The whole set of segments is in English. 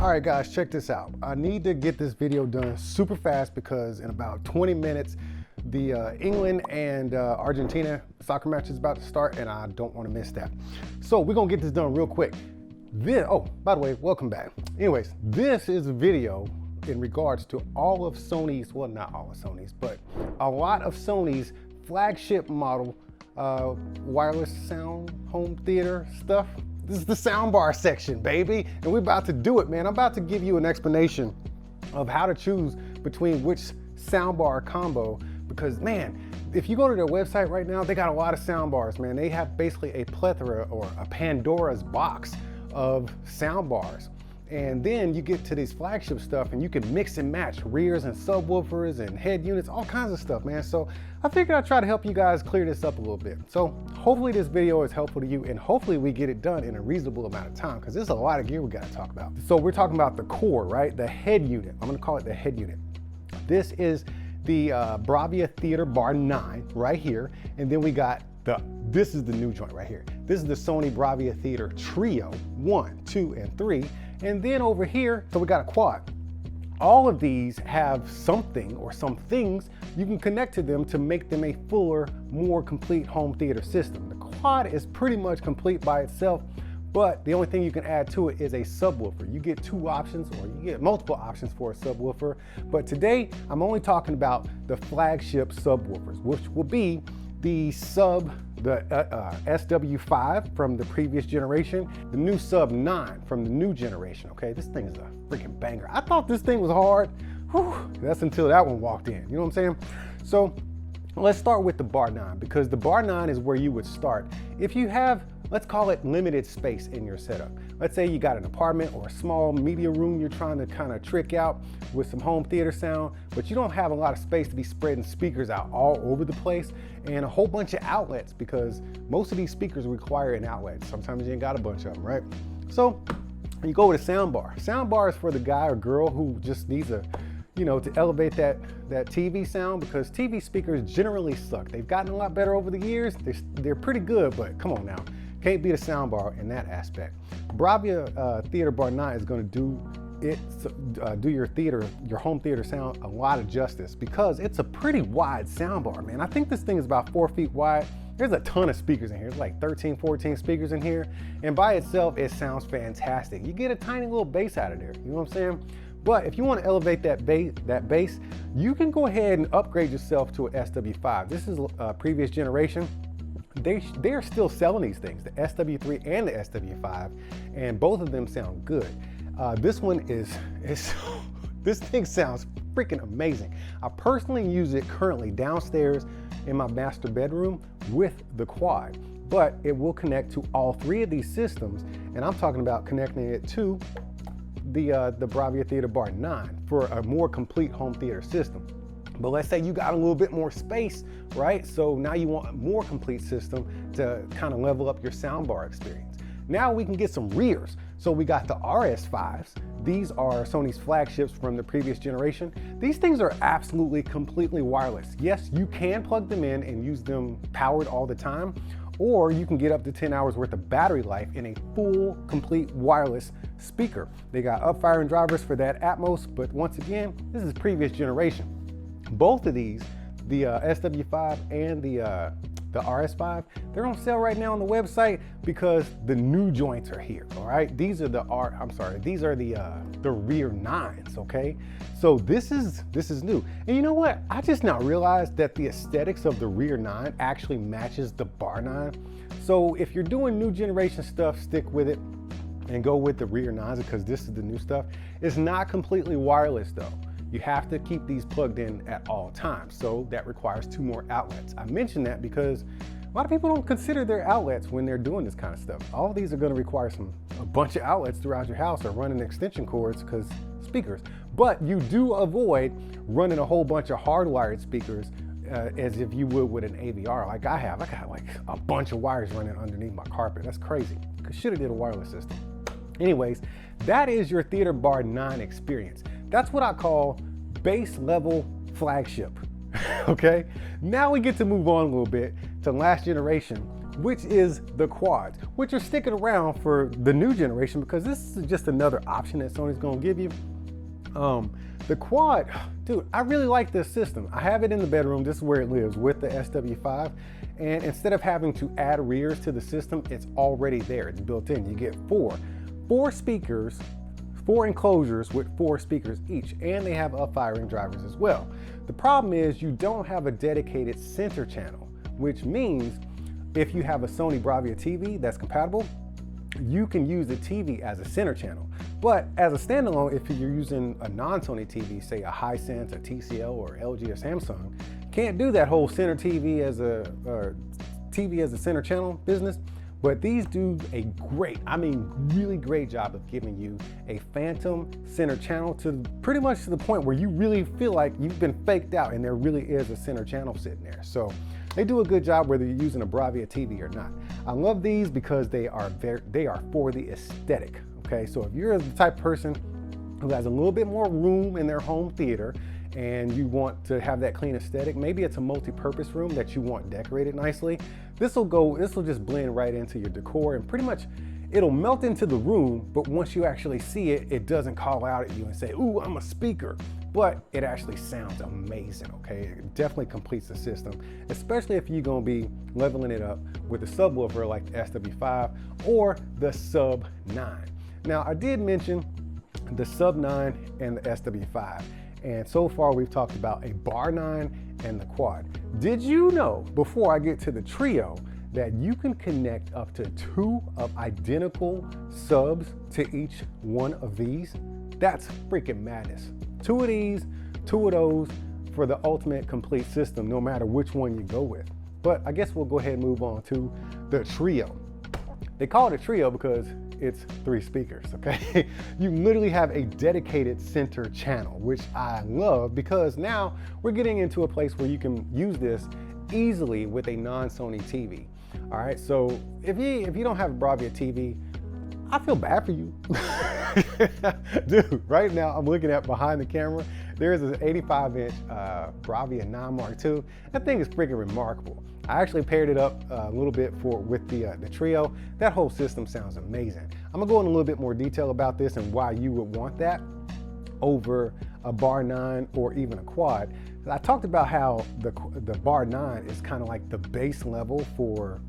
All right, guys, check this out. I need to get this video done super fast because in about 20 minutes, the England and Argentina soccer match is about to start, and I don't want to miss that. So we're gonna get this done real quick. Oh, by the way, welcome back. Anyways, this is a video in regards to all of Sony's, well, not all of Sony's, but a lot of Sony's flagship model wireless sound home theater stuff. This is the soundbar section, baby, and we're about to do it, man. I'm about to give you an explanation of how to choose between which soundbar combo, because, man, if you go to their website right now, they got a lot of soundbars, man. They have basically a plethora or a Pandora's box of soundbars. And then you get to these flagship stuff and you can mix and match rears and subwoofers and head units, all kinds of stuff, man. So I figured I'd try to help you guys clear this up a little bit. So hopefully this video is helpful to you, and hopefully we get it done in a reasonable amount of time, because there's a lot of gear we gotta talk about. So we're talking about the core, right? The head unit. I'm gonna call it the head unit. This is the Bravia Theater Bar 9 right here. And then we got this is the new joint right here. This is the Sony Bravia Theater Trio 1, 2, and 3. And then over here, so we got a quad. All of these have something or some things you can connect to them to make them a fuller, more complete home theater system. The quad is pretty much complete by itself, but the only thing you can add to it is a subwoofer. You get two options, or you get multiple options for a subwoofer. But today, I'm only talking about the flagship subwoofers, which will be the SW5 from the previous generation, the new Sub 9 from the new generation, okay? This thing is a freaking banger. I thought this thing was hard. Whew, that's until that one walked in, you know what I'm saying? So let's start with the Bar 9, because the Bar 9 is where you would start if you have, let's call it, limited space in your setup. Let's say you got an apartment or a small media room you're trying to kind of trick out with some home theater sound, but you don't have a lot of space to be spreading speakers out all over the place and a whole bunch of outlets, because most of these speakers require an outlet. Sometimes you ain't got a bunch of them, right? So you go with a soundbar. Soundbar is for the guy or girl who just needs a, you know, to elevate that TV sound, because TV speakers generally suck. They've gotten a lot better over the years. They're pretty good, but come on now. Can't beat a soundbar in that aspect. Bravia Theater Bar 9 is going to do your home theater sound a lot of justice, because it's a pretty wide soundbar, man. I think this thing is about 4 feet wide. There's a ton of speakers in here. There's like 13, 14 speakers in here, and by itself, it sounds fantastic. You get a tiny little bass out of there. You know what I'm saying? But if you want to elevate that bass, you can go ahead and upgrade yourself to an SW5. This is a previous generation. They're still selling these things, the SW3 and the SW5, and both of them sound good. This one this thing sounds freaking amazing. I personally use it currently downstairs in my master bedroom with the quad, but it will connect to all three of these systems, and I'm talking about connecting it to the Bravia Theater Bar 9 for a more complete home theater system. But let's say you got a little bit more space, right? So now you want a more complete system to kind of level up your soundbar experience. Now we can get some rears. So we got the RS5s. These are Sony's flagships from the previous generation. These things are absolutely completely wireless. Yes, you can plug them in and use them powered all the time, or you can get up to 10 hours worth of battery life in a full, complete wireless speaker. They got up-firing drivers for that Atmos, but once again, this is previous generation. Both of these, the SW5 and the RS5, they're on sale right now on the website because the new joints are here, all right? These are the rear 9s, okay? So this is new. And you know what? I just now realized that the aesthetics of the rear 9 actually matches the Bar 9. So if you're doing new generation stuff, stick with it and go with the rear 9s, because this is the new stuff. It's not completely wireless though. You have to keep these plugged in at all times, so that requires 2 more outlets. I mention that because a lot of people don't consider their outlets when they're doing this kind of stuff. All of these are going to require a bunch of outlets throughout your house, or running extension cords, because speakers. But you do avoid running a whole bunch of hardwired speakers as if you would with an AVR like I have. I got like a bunch of wires running underneath my carpet. That's crazy. Should have did a wireless system. Anyways, that is your Theater Bar 9 experience. That's what I call base level flagship, okay? Now we get to move on a little bit to last generation, which is the quads, which are sticking around for the new generation because this is just another option that Sony's gonna give you. The quad, dude, I really like this system. I have it in the bedroom. This is where it lives with the SW5. And instead of having to add rears to the system, it's already there. It's built in. You get four speakers, 4 enclosures with 4 speakers each, and they have up-firing drivers as well. The problem is you don't have a dedicated center channel, which means if you have a Sony Bravia TV that's compatible, you can use the TV as a center channel. But as a standalone, if you're using a non-Sony TV, say a Hisense, a TCL, or LG or Samsung, can't do that whole center TV as a center channel business. But these do a great, I mean really great job of giving you a phantom center channel to pretty much to the point where you really feel like you've been faked out and there really is a center channel sitting there. So they do a good job whether you're using a Bravia TV or not. I love these because they are for the aesthetic, okay? So if you're the type of person who has a little bit more room in their home theater and you want to have that clean aesthetic, maybe it's a multi-purpose room that you want decorated nicely, this will just blend right into your decor and pretty much it'll melt into the room, but once you actually see it, it doesn't call out at you and say, ooh, I'm a speaker. But it actually sounds amazing, okay? It definitely completes the system, especially if you're gonna be leveling it up with a subwoofer like the SW5 or the Sub 9. Now, I did mention the Sub 9 and the SW5, and so far we've talked about a Bar 9 and the Quad. Did you know, before I get to the Trio, that you can connect up to 2 of identical subs to each one of these? That's freaking madness. 2 of these, 2 of those for the ultimate complete system, no matter which one you go with. But I guess we'll go ahead and move on to the Trio. They call it a Trio because it's 3 speakers, okay? You literally have a dedicated center channel, which I love because now we're getting into a place where you can use this easily with a non-Sony TV. All right, so if you don't have a Bravia TV, I feel bad for you. Dude, right now I'm looking at behind the camera. There's an 85-inch Bravia 9 Mark II. That thing is freaking remarkable. I actually paired it up a little bit with the Trio. That whole system sounds amazing. I'm gonna go in a little bit more detail about this and why you would want that over a Bar 9 or even a Quad. I talked about how the Bar 9 is kind of like the base level for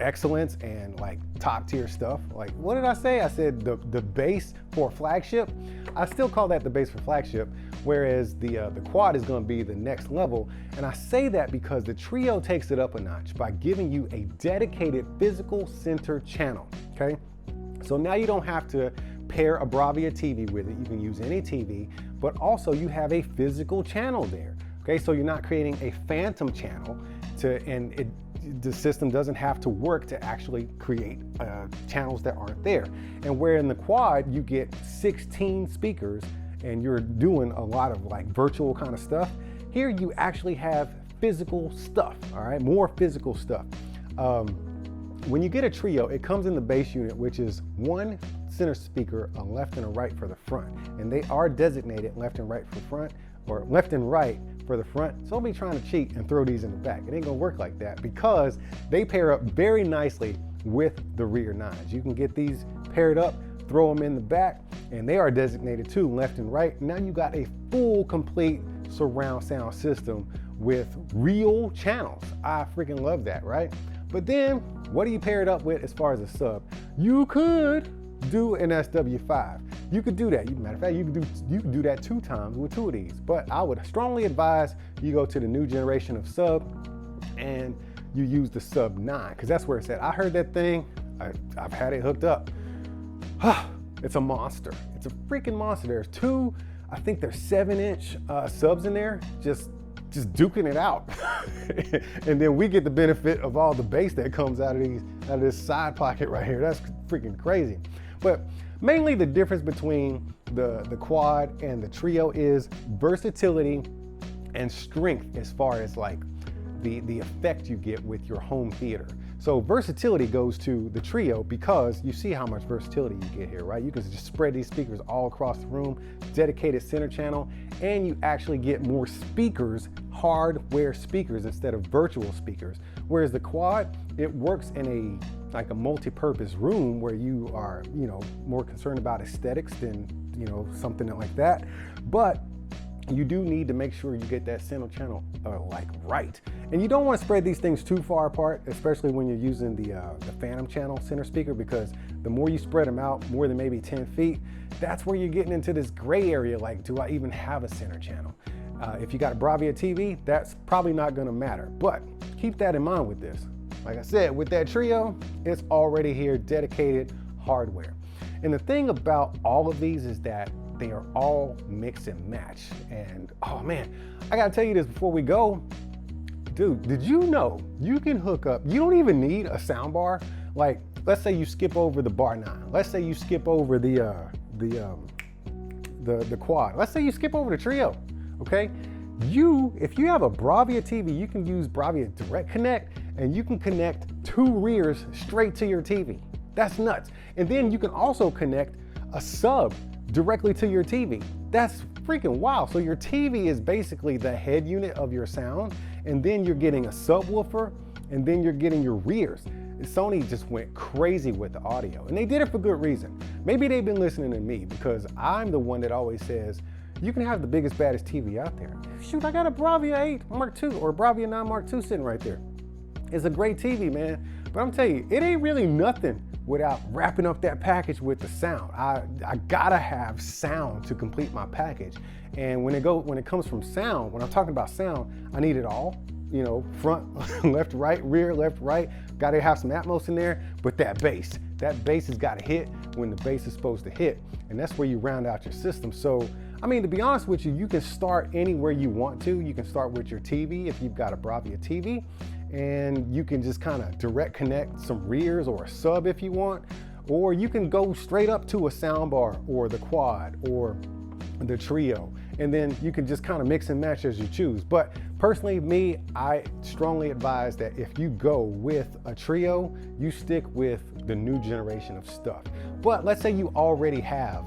excellence and like top tier stuff. Like, what did I say? I said the base for flagship. I still call that the base for flagship, whereas the Quad is going to be the next level. And I say that because the Trio takes it up a notch by giving you a dedicated physical center channel, okay? So now you don't have to pair a Bravia TV with it. You can use any TV, but also you have a physical channel there, okay? So you're not creating a phantom channel the system doesn't have to work to actually create channels that aren't there. And where in the Quad, you get 16 speakers and you're doing a lot of like virtual kind of stuff. Here you actually have physical stuff, all right? More physical stuff. When you get a Trio, it comes in the base unit, which is 1 center speaker, a left and a right for the front. And they are designated left and right for front, or left and right for the front. So don't be trying to cheat and throw these in the back. It ain't gonna work like that because they pair up very nicely with the rear 9s. You can get these paired up, throw them in the back, and they are designated too, left and right. Now you got a full, complete surround sound system with real channels. I freaking love that, right? But then, what do you pair it up with as far as a sub? You could do an SW5. You could do that. Matter of fact, you could do that 2 times with 2 of these. But I would strongly advise you go to the new generation of sub and you use the Sub 9 because that's where it's at. I heard that thing. I've had it hooked up. It's a monster. It's a freaking monster. There's 2, I think there's 7-inch subs in there, just duking it out. And then we get the benefit of all the bass that comes out of this side pocket right here. That's freaking crazy. But mainly the difference between the Quad and the Trio is versatility and strength as far as like the effect you get with your home theater. So versatility goes to the Trio because you see how much versatility you get here, right? You can just spread these speakers all across the room, dedicated center channel, and you actually get more speakers, hardware speakers instead of virtual speakers, Whereas the Quad, it works in like a multi-purpose room where you are, more concerned about aesthetics than, something like that. But you do need to make sure you get that center channel like right. And you don't want to spread these things too far apart, especially when you're using the phantom channel center speaker, because the more you spread them out, more than maybe 10 feet, that's where you're getting into this gray area, like, do I even have a center channel? If you got a Bravia TV, that's probably not gonna matter, but keep that in mind with this. Like I said, with that Trio, it's already here, dedicated hardware. And the thing about all of these is that they are all mix and match. And oh man, I gotta tell you this before we go. Dude, did you know you can hook up, you don't even need a sound bar. Like, let's say you skip over the Bar 9. Let's say you skip over the Quad. Let's say you skip over the Trio, okay? If you have a Bravia TV, you can use Bravia Direct Connect, and you can connect 2 rears straight to your TV. That's nuts. And then you can also connect a sub directly to your TV. That's freaking wild. So your TV is basically the head unit of your sound, and then you're getting a subwoofer, and then you're getting your rears. Sony just went crazy with the audio, and they did it for good reason. Maybe they've been listening to me, because I'm the one that always says, you can have the biggest, baddest TV out there. Shoot, I got a Bravia 8 Mark II or Bravia 9 Mark II sitting right there. It's a great TV, man. But I'm telling you, it ain't really nothing without wrapping up that package with the sound. I gotta have sound to complete my package. And when it comes from sound, when I'm talking about sound, I need it all. Front, left, right, rear, left, right. Gotta have some Atmos in there, but that bass has gotta hit when the bass is supposed to hit. And that's where you round out your system. So, I mean, to be honest with you, you can start anywhere you want to. You can start with your TV if you've got a Bravia TV, and you can just kind of direct connect some rears or a sub if you want, or you can go straight up to a soundbar or the Quad or the Trio, and then you can just kind of mix and match as you choose. But personally, I strongly advise that if you go with a Trio, you stick with the new generation of stuff. But let's say you already have,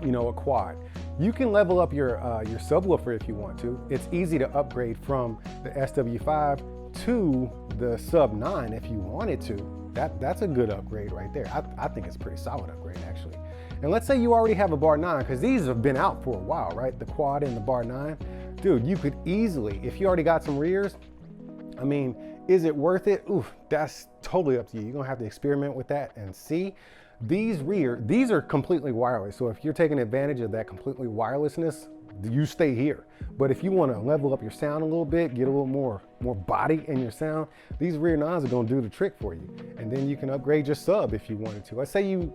a Quad. You can level up your subwoofer if you want to. It's easy to upgrade from the SW5 to the Sub 9 if you wanted to. That's a good upgrade right there. I think it's a pretty solid upgrade, actually. And let's say you already have a Bar 9, because these have been out for a while, right? The Quad and the Bar 9. Dude, you could easily, if you already got some rears, I mean, is it worth it? Oof, that's totally up to you. You're gonna have to experiment with that and see. These are completely wireless. So if you're taking advantage of that completely wirelessness, you stay here. But if you want to level up your sound a little bit, get a little more body in your sound, these rear 9s are going to do the trick for you. And then you can upgrade your sub if you wanted to. Let's say you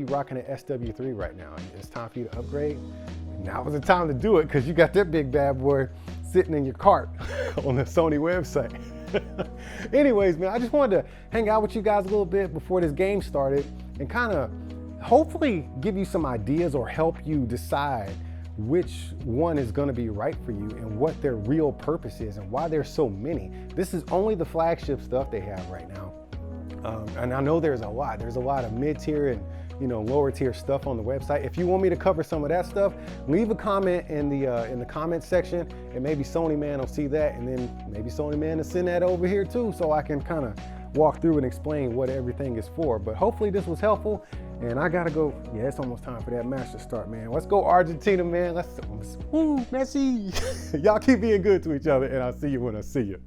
rocking an SW3 right now, and it's time for you to upgrade. Now is the time to do it, because you got that big bad boy sitting in your cart on the Sony website. Anyways, man, I just wanted to hang out with you guys a little bit before this game started, and kind of hopefully give you some ideas or help you decide which one is going to be right for you and what their real purpose is and why there's so many. This is only the flagship stuff they have right now. And I know there's a lot of mid-tier and lower tier stuff on the website. If you want me to cover some of that stuff, leave a comment in the comment section, and maybe Sony Man will see that, and then maybe Sony Man will send that over here too, so I can kind of walk through and explain what everything is for. But hopefully this was helpful, and I gotta go. Yeah, it's almost time for that match to start, man. Let's go Argentina, man. Woo, Messi. Y'all keep being good to each other, and I'll see you when I see you.